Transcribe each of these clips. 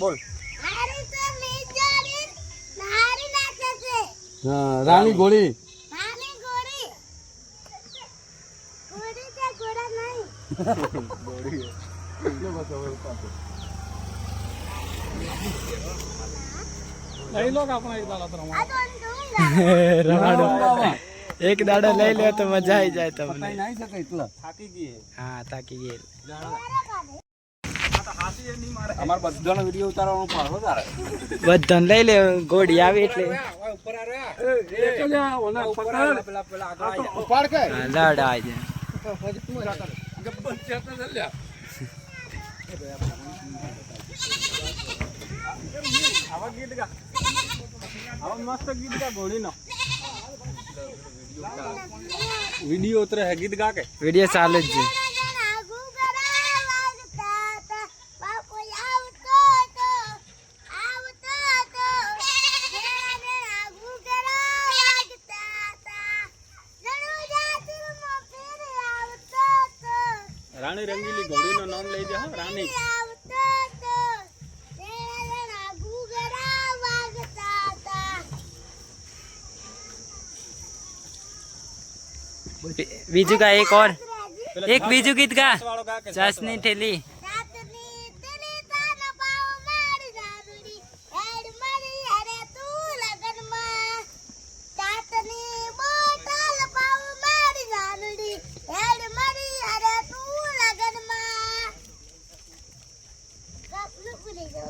બોલ. હા રાણી ઘોડી. એક દાડો લઈ લે તો મજા આવી જાય તમને. નહીં શકે એટલે થાકી ગઈ. હા તાકી ગયેલ. અમાર બધાનો વિડિયો ઉતારવાનો પાડો તારે. બધાને લઈ લે ઘોડી આવી એટલે ઉપર આ રહ્યા. એક જ આ ઓના પકડ. પેલા આગળ ઉપાડ કે હા, લડ આવી જાય. ગબ્બર ચેતા ચાલ્યા. આવા ગીત ગા. આવા મસ્ત ગીત ગા ઘોડીનો. વિડિયો ઉતરે હે ગીત ગા કે. વિડીયો ચાલુ જ છે. રાણી રંગીલી ઘોડીનું નામ લઈ જા. રાણી बीजू का एक और एक बीजू गीत का વાળો ગા કે. चाशनी ठेली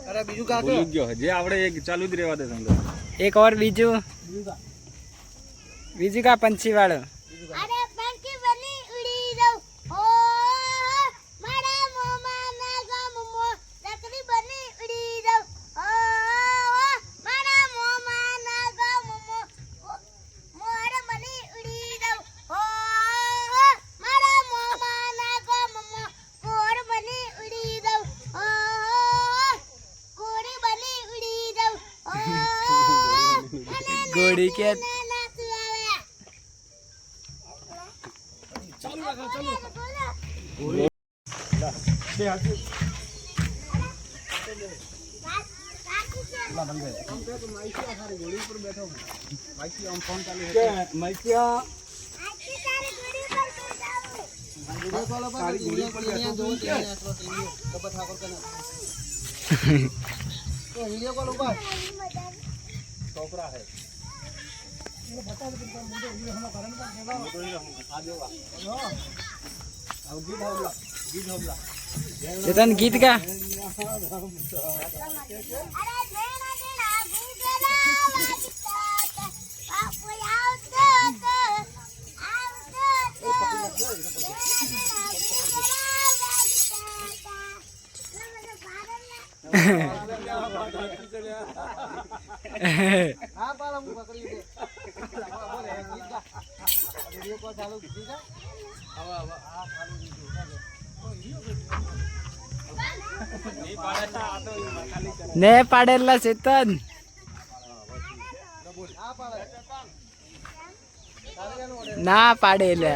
અરે બીજું કા ભૂલી ગયો. જે આવડે એ ચાલુ જ રહેવા દે સંગત. एक और बीजू बीजू का पंछी वालो घोड़ी के वीडियो कॉल ऊपर છોકરા હે. चेतन गीत का हाँ पाला मुझे पकड़ी दे वीडियो कॉल चालू की जा अब आ चालू ने पाडेला चेतन ना पाडेला